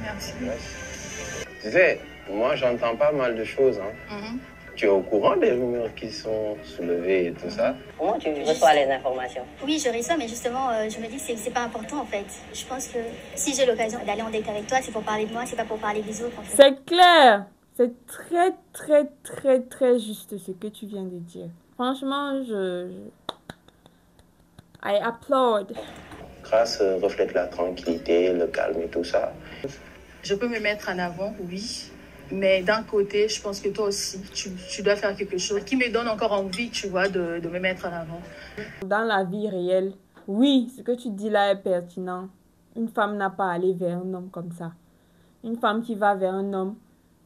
Merci. Tu sais, moi, j'entends pas mal de choses. Hein. Tu es au courant des rumeurs qui sont soulevées et tout ça? Comment tu reçois les informations? Oui, je reçois, mais justement, je me dis que c'est pas important en fait. Je pense que si j'ai l'occasion d'aller en date avec toi, c'est pour parler de moi, c'est pas pour parler des autres en fait. C'est clair. C'est très juste ce que tu viens de dire. Franchement, I applaud. Grace reflète la tranquillité, le calme et tout ça. Je peux me mettre en avant, oui. Mais d'un côté, je pense que toi aussi, tu dois faire quelque chose qui me donne encore envie, tu vois, de me mettre en avant. Dans la vie réelle, oui, ce que tu dis là est pertinent. Une femme n'a pas à aller vers un homme comme ça. Une femme qui va vers un homme,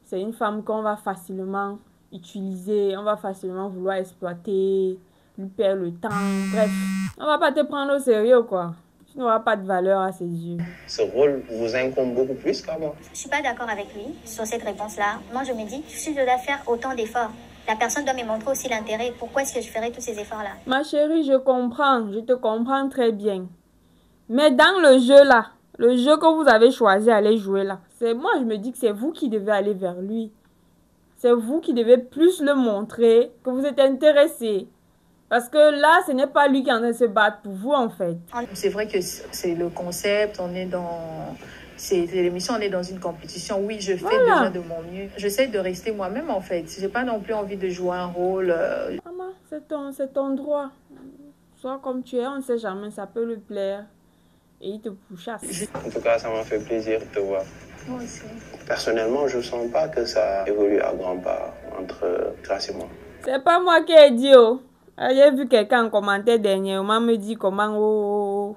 c'est une femme qu'on va facilement utiliser, on va facilement vouloir exploiter, lui perdre le temps, bref. On va pas te prendre au sérieux, quoi. Tu n'auras pas de valeur à ses yeux. Ce rôle vous incombe beaucoup plus qu'à moi. Je suis pas d'accord avec lui sur cette réponse-là. Moi, je me dis, si je dois faire autant d'efforts, la personne doit me montrer aussi l'intérêt. Pourquoi est-ce que je ferais tous ces efforts-là? Ma chérie, je comprends, je te comprends très bien. Mais dans le jeu là, le jeu que vous avez choisi d'aller jouer là, moi je me dis que c'est vous qui devez aller vers lui. C'est vous qui devez plus le montrer que vous êtes intéressé. Parce que là, ce n'est pas lui qui est en train de se battre pour vous, en fait. C'est vrai que c'est le concept, on est dans... C'est l'émission, on est dans une compétition. Oui, je fais déjà de mon mieux. J'essaie de rester moi-même, en fait. J'ai pas non plus envie de jouer un rôle... Maman, c'est ton droit. Sois comme tu es, on ne sait jamais, ça peut lui plaire. Et il te pourchasse. En tout cas, ça m'a fait plaisir de te voir. Moi aussi. Personnellement, je ne sens pas que ça évolue à grands pas entre Grace et moi. C'est pas moi qui ai dit, oh. J'ai vu quelqu'un en commentaire dernièrement me dit comment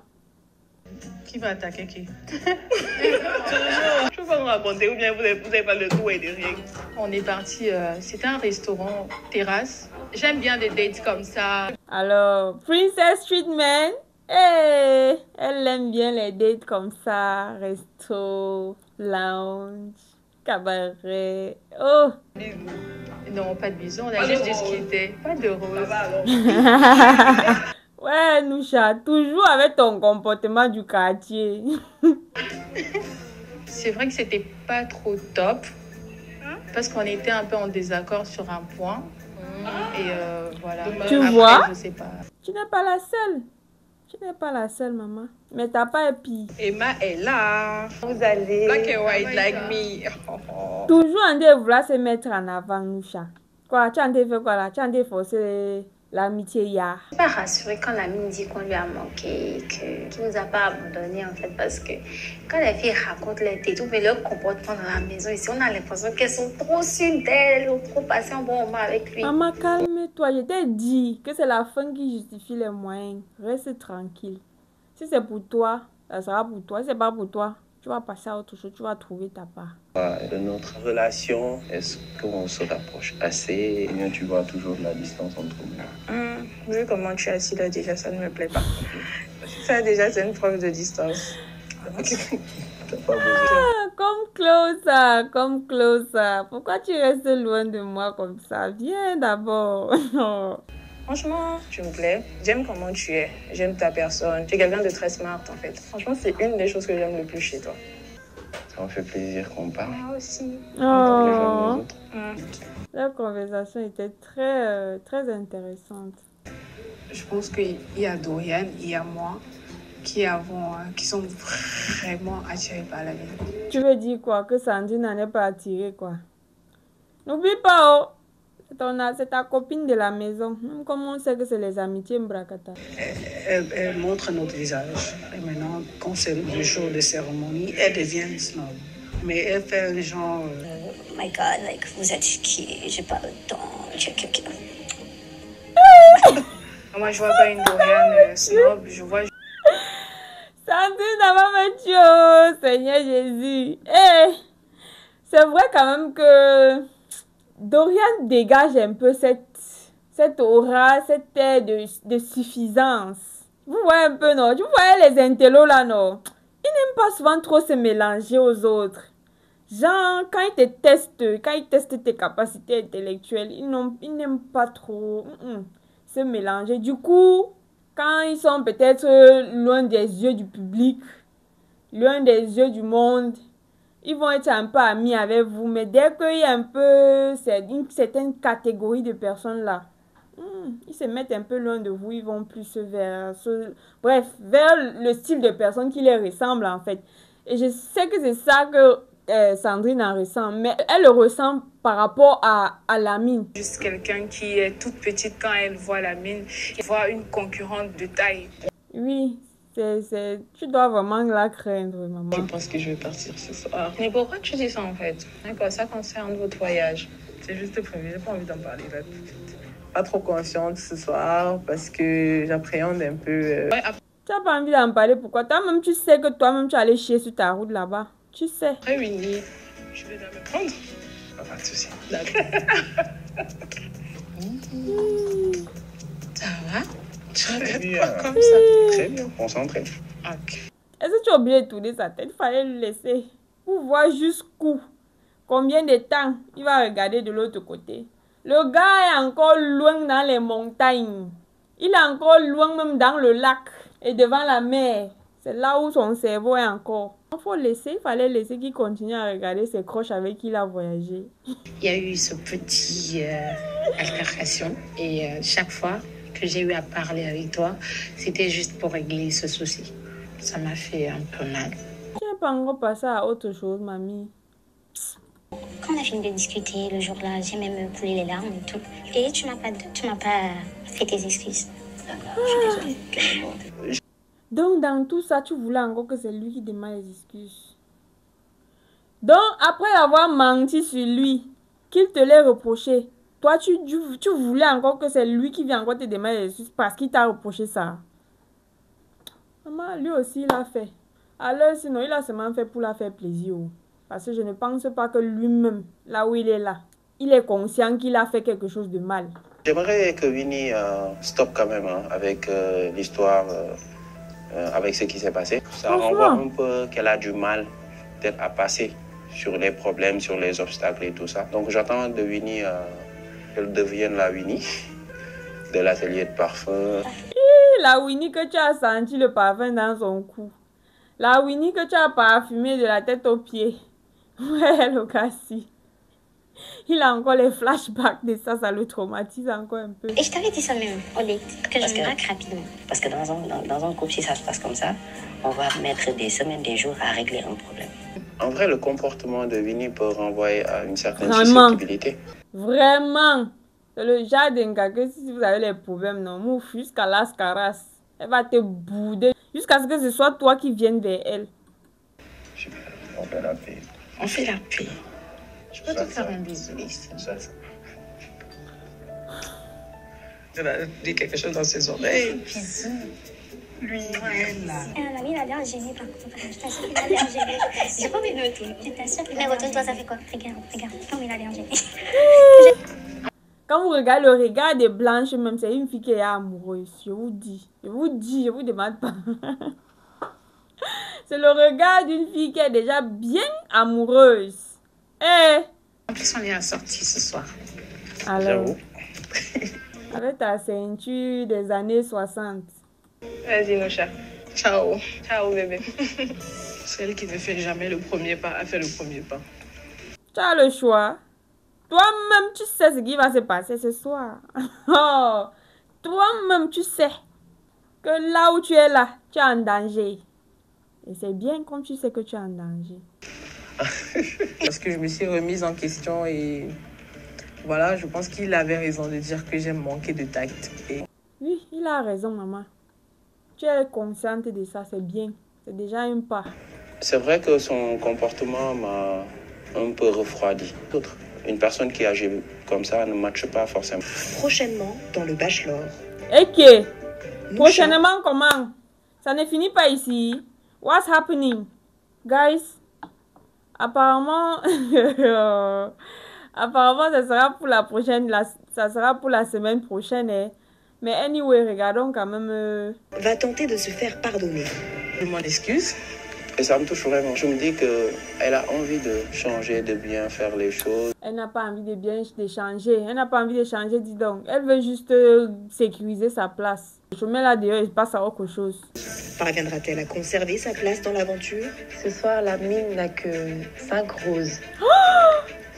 Qui va attaquer qui? Je peux pas me raconter ou bien vous avez pas le tout et de rien. On est parti, c'était un restaurant terrasse. J'aime bien des dates comme ça. Alors, Princess Treatment, hey, elle aime bien les dates comme ça, resto, lounge, cabaret. Oh! Non, pas de bisous, on a juste discuté. Pas de rose. Ouais, Noucha, toujours avec ton comportement du quartier. C'est vrai que c'était pas trop top. Parce qu'on était un peu en désaccord sur un point. Et voilà. Tu après, vois? Je sais pas. Tu n'es pas la seule. Tu n'es pas la seule, maman. Mais t'as pas épi. Emma est là. Vous allez... Black and white like me. Toujours en train de vouloir se mettre en avant, Noucha. Quoi, tu as en train de faire quoi là? Tu as en train de forcer l'amitié hier. Je suis pas rassurée quand Lamine dit qu'on lui a manqué, qu'il nous a pas abandonné en fait, parce que quand les filles racontent les tétous et leur comportement dans la maison ici, on a l'impression qu'elles sont trop sûres d'elles ou trop passées un bon moment avec lui. Maman, calme-toi. Je t'ai dit que c'est la fin qui justifie les moyens. Reste tranquille. Si c'est pour toi, ça sera pour toi. Si c'est pas pour toi, tu vas passer à autre chose. Tu vas trouver ta part. De notre relation, est-ce qu'on se rapproche assez ou bien tu vois toujours la distance entre nous? Vu comment tu es assis là, déjà, ça ne me plaît pas. Ça, déjà, c'est une preuve de distance. T'as pas besoin. Ah, comme Closa. Pourquoi tu restes loin de moi comme ça? Viens d'abord. Franchement, tu me plais. J'aime comment tu es. J'aime ta personne. Tu es quelqu'un de très smart, en fait. Franchement, c'est une des choses que j'aime le plus chez toi. Ça me fait plaisir qu'on parle. Moi aussi. Oh. La conversation était très intéressante. Je pense qu'il y a Dorian, il y a moi qui sont vraiment attirés par la vie. Tu veux dire quoi? Que Sandrine n'en est pas attirée, quoi? N'oublie pas, oh! C'est ta copine de la maison. Comment on sait que c'est les amitiés Mbrakata? Elle montre notre visage. Et maintenant, quand c'est le jour de cérémonie, elle devient snob. Mais elle fait le genre... Oh my God, like, vous êtes qui? J'ai pas le temps. Moi, je vois pas une Dorian snob. Je vois... Sandrine n'a pas me tuer, oh, Seigneur Jésus. Eh, c'est vrai quand même que Dorian dégage un peu cette aura, cette air de suffisance. Vous voyez un peu, non? Vous voyez les intellos là, non? Ils n'aiment pas souvent trop se mélanger aux autres. Genre, quand ils testent tes capacités intellectuelles, ils n'aiment pas trop se mélanger. Du coup, quand ils sont peut-être loin des yeux du public, loin des yeux du monde, ils vont être un peu amis avec vous. Mais dès qu'il y a un peu une certaine catégorie de personnes là, ils se mettent un peu loin de vous. Ils vont plus vers le style de personne qui les ressemble en fait. Et je sais que c'est ça que Sandrine en ressent, mais elle le ressent par rapport à la mine. Juste quelqu'un qui est toute petite quand elle voit la mine, qui voit une concurrente de taille. Oui, tu dois vraiment la craindre, maman. Je pense que je vais partir ce soir. Mais pourquoi tu dis ça en fait? D'accord, ça concerne votre voyage. C'est juste prévu, j'ai pas envie d'en parler là tout de suite. Pas trop confiante ce soir parce que j'appréhende un peu. Tu n'as pas envie d'en parler, pourquoi? Toi-même, tu sais que toi-même, tu allais chier sur ta route là-bas. Tu sais. Après, Winnie, je vais la me prendre. Pas de souci. D'accord. Ça va? Tu regardes pas comme ça. Très bien, concentré. Ok. Est-ce que tu as oublié de tourner sa tête? Il fallait le laisser. Pour voir jusqu'où, combien de temps il va regarder de l'autre côté. Le gars est encore loin dans les montagnes. Il est encore loin même dans le lac et devant la mer. C'est là où son cerveau est encore. Il fallait laisser qu'il continue à regarder ses croches avec qui il a voyagé. Il y a eu ce petit altercation et chaque fois que j'ai eu à parler avec toi, c'était juste pour régler ce souci. Ça m'a fait un peu mal. Tu n'es pas encore passé à autre chose, mamie. Quand on a fini de discuter le jour-là, j'ai même coulé les larmes et tout. Et tu m'as pas fait tes excuses. Je suis désolée. Donc, dans tout ça, tu voulais encore que c'est lui qui demande les excuses. Donc, après avoir menti sur lui, qu'il te l'ait reproché, toi, tu voulais encore que c'est lui qui vient encore te demander les excuses parce qu'il t'a reproché ça. Maman, lui aussi, il a fait. Alors, sinon, il a seulement fait pour la faire plaisir. Parce que je ne pense pas que lui-même, là où il est là, il est conscient qu'il a fait quelque chose de mal. J'aimerais que Winnie stoppe quand même avec l'histoire... avec ce qui s'est passé. Ça renvoie un peu qu'elle a du mal peut-être à passer sur les problèmes, sur les obstacles et tout ça. Donc j'attends de Winnie qu'elle devienne la Winnie de l'atelier de parfum. La Winnie que tu as senti le parfum dans son cou. La Winnie que tu as parfumé de la tête aux pieds. Ouais, le Cassie. Il a encore les flashbacks de ça, ça le traumatise encore un peu. Et je t'avais dit ça même, Olé, que je me raque rapidement. Parce que dans un couple, si ça se passe comme ça, on va mettre des semaines, des jours à régler un problème. En vrai, le comportement de Winnie peut renvoyer à une certaine susceptibilité. Vraiment. C'est le genre d'un gars que si vous avez les problèmes, non, mouf, jusqu'à l'ascaras, elle va te bouder. Jusqu'à ce que ce soit toi qui viennes vers elle. Super, on fait la paix. On fait la paix. Je peux te faire un bisou ici. Elle a dit quelque chose dans ses oreilles. Bisous. Lui, La mine a l'air gênée par contre. Je t'assure qu'il a l'air gêné. J'ai pas envie de me tourner. Je t'assure qu'il a l'air gêné. Mais retourne-toi, ça fait quoi? Regarde. Non, mais il a l'air gêné. Quand vous regardez le regard des blanches, même c'est une fille qui est amoureuse. Je vous dis, je vous demande pas. C'est le regard d'une fille qui est déjà bien amoureuse. Eh! En plus, on est assortis ce soir. Alors, avec ta ceinture des années 60. Vas-y, Noucha. Ciao. Ciao, bébé. Celle qui ne fait jamais le premier pas a fait le premier pas. Tu as le choix. Toi-même, tu sais ce qui va se passer ce soir. Oh, toi-même, tu sais que là où tu es là, tu es en danger. Et c'est bien comme tu sais que tu es en danger. Parce que je me suis remise en question et voilà, je pense qu'il avait raison de dire que j'ai manqué de tact. Et... Oui, il a raison, maman. Tu es consciente de ça, c'est bien. C'est déjà un pas. C'est vrai que son comportement m'a un peu refroidi. Une personne qui agit comme ça ne matche pas forcément. Prochainement, dans le Bachelor. Ok. Prochainement, comment? Ça ne finit pas ici. What's happening? Guys, apparemment, apparemment, ça sera pour la prochaine, ça sera pour la semaine prochaine. Hein. Mais anyway, regardons quand même. Va tenter de se faire pardonner. Je m'en excuse. Et ça me touche vraiment. Je me dis qu'elle a envie de changer, de bien faire les choses. Elle n'a pas envie de changer. Elle n'a pas envie de changer, dis donc. Elle veut juste sécuriser sa place. Je mets là dehors, il passe à autre chose. Parviendra-t-elle à conserver sa place dans l'aventure? Ce soir, la mine n'a que 5 roses.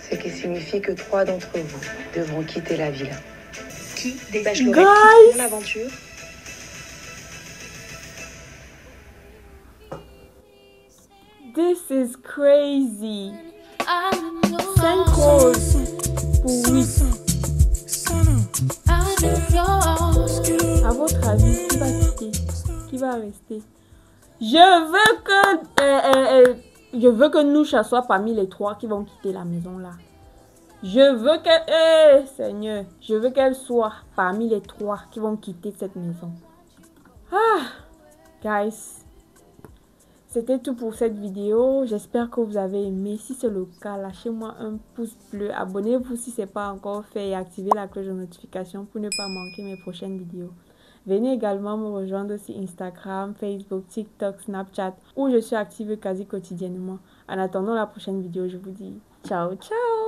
Ce qui signifie que 3 d'entre vous devront quitter la ville. Qui des bachelorettes quitteront l'aventure? This is crazy. 5 roses pour 8. À votre avis, qui va quitter? Qui va rester? Je veux que Noucha soit parmi les 3 qui vont quitter la maison là. Je veux qu'elle... Seigneur, je veux qu'elle soit parmi les 3 qui vont quitter cette maison. Ah, guys. C'était tout pour cette vidéo. J'espère que vous avez aimé. Si c'est le cas, lâchez-moi un pouce bleu. Abonnez-vous si ce n'est pas encore fait et activez la cloche de notification pour ne pas manquer mes prochaines vidéos. Venez également me rejoindre sur Instagram, Facebook, TikTok, Snapchat où je suis active quasi quotidiennement. En attendant la prochaine vidéo, je vous dis ciao, ciao!